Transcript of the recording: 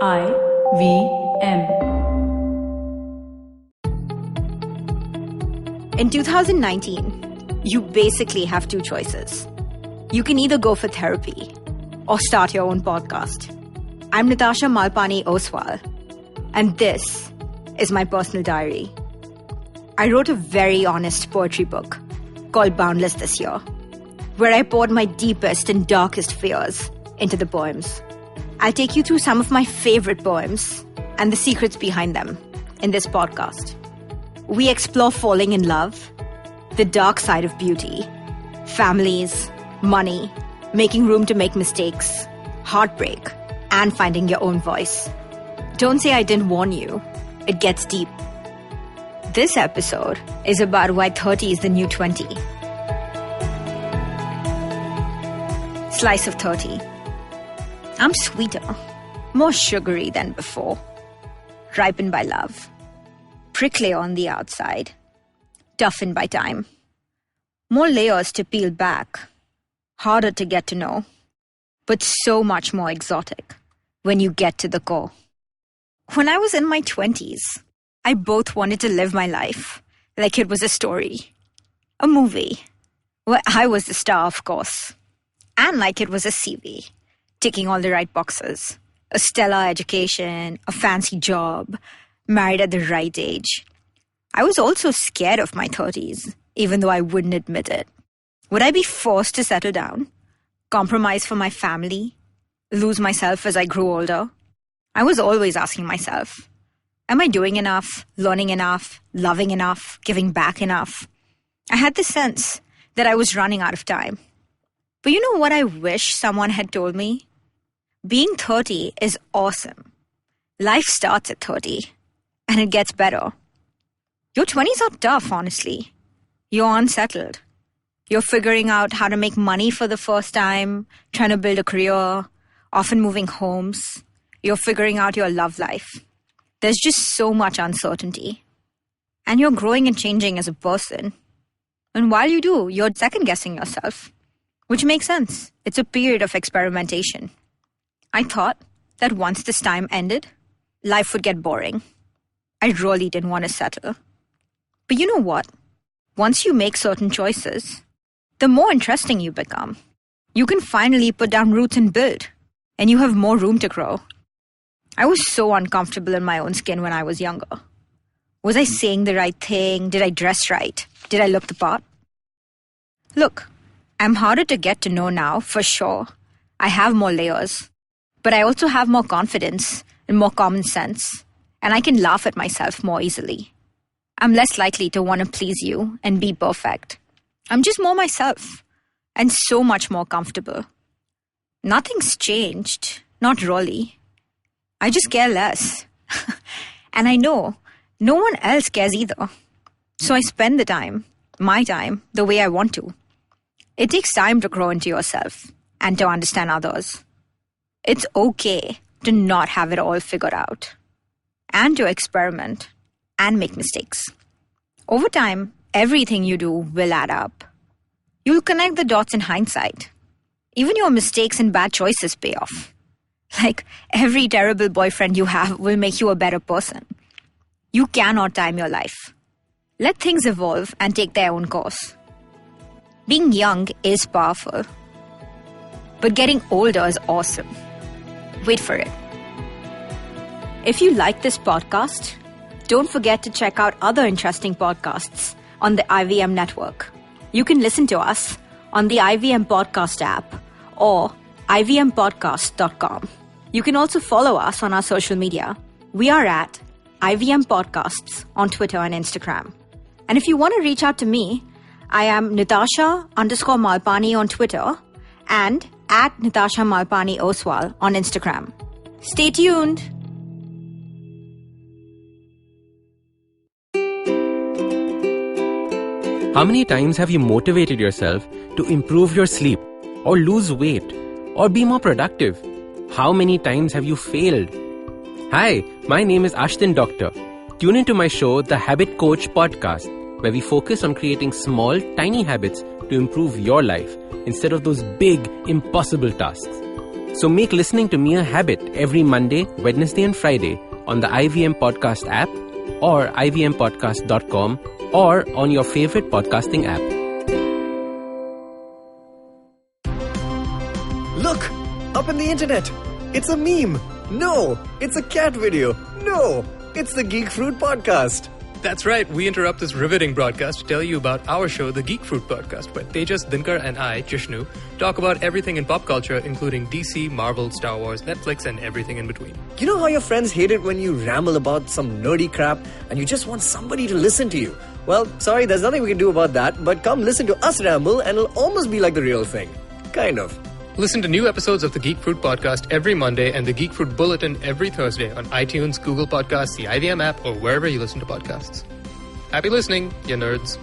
IVM. In 2019, you basically have two choices. You can either go for therapy or start your own podcast. I'm Natasha Malpani Oswal, and this is my personal diary. I wrote a very honest poetry book called Boundless this year, where I poured my deepest and darkest fears into the poems. I'll take you through some of my favorite poems and the secrets behind them in this podcast. We explore falling in love, the dark side of beauty, families, money, making room to make mistakes, heartbreak, and finding your own voice. Don't say I didn't warn you. It gets deep. This episode is about why 30 is the new 20. Slice of 30. I'm sweeter, more sugary than before, ripened by love, pricklier on the outside, toughened by time, more layers to peel back, harder to get to know, but so much more exotic when you get to the core. When I was in my 20s, I both wanted to live my life like it was a story, a movie, where I was the star, of course, and like it was a CV. Ticking all the right boxes. A stellar education, a fancy job, married at the right age. I was also scared of my 30s, even though I wouldn't admit it. Would I be forced to settle down? Compromise for my family? Lose myself as I grew older? I was always asking myself, am I doing enough, learning enough, loving enough, giving back enough? I had this sense that I was running out of time. But you know what I wish someone had told me? Being 30 is awesome. Life starts at 30, and it gets better. Your 20s are tough, honestly. You're unsettled. You're figuring out how to make money for the first time, trying to build a career, often moving homes. You're figuring out your love life. There's just so much uncertainty. And you're growing and changing as a person. And while you do, you're second-guessing yourself. Which makes sense. It's a period of experimentation. I thought that once this time ended, life would get boring. I really didn't want to settle. But you know what? Once you make certain choices, the more interesting you become. You can finally put down roots and build, and you have more room to grow. I was so uncomfortable in my own skin when I was younger. Was I saying the right thing? Did I dress right? Did I look the part? Look, I'm harder to get to know now, for sure. I have more layers. But I also have more confidence and more common sense, and I can laugh at myself more easily. I'm less likely to want to please you and be perfect. I'm just more myself, and so much more comfortable. Nothing's changed, not really. I just care less. And I know no one else cares either. So I spend the time, my time, the way I want to. It takes time to grow into yourself and to understand others. It's okay to not have it all figured out and to experiment and make mistakes. Over time, everything you do will add up. You'll connect the dots in hindsight. Even your mistakes and bad choices pay off. Like every terrible boyfriend you have will make you a better person. You cannot time your life. Let things evolve and take their own course. Being young is powerful, but getting older is awesome. Wait for it. If you like this podcast, don't forget to check out other interesting podcasts on the IVM network. You can listen to us on the IVM Podcast app or ivmpodcast.com. You can also follow us on our social media. We are at IVM Podcasts on Twitter and Instagram. And if you want to reach out to me, I am Natasha_Malpani on Twitter and at Natasha Malpani Oswal on Instagram. Stay tuned. How many times have you motivated yourself to improve your sleep or lose weight or be more productive? How many times have you failed? Hi, my name is Ashton Doctor. Tune into my show, The Habit Coach Podcast, where we focus on creating small, tiny habits to improve your life instead of those big, impossible tasks. So make listening to me a habit every Monday, Wednesday and Friday on the IVM Podcast app or ivmpodcast.com or on your favorite podcasting app. Look! Up in the internet! It's a meme! No! It's a cat video! No! It's the Geek Fruit Podcast! That's right, we interrupt this riveting broadcast to tell you about our show, the Geek Fruit Podcast, where Tejas, Dinkar and I, Jishnu, talk about everything in pop culture, including DC, Marvel, Star Wars, Netflix, and everything in between. You know how your friends hate it when you ramble about some nerdy crap and you just want somebody to listen to you? Well, sorry, there's nothing we can do about that, but come listen to us ramble and it'll almost be like the real thing. Kind of. Listen to new episodes of the Geek Fruit Podcast every Monday and the Geek Fruit Bulletin every Thursday on iTunes, Google Podcasts, the IVM app, or wherever you listen to podcasts. Happy listening, you nerds.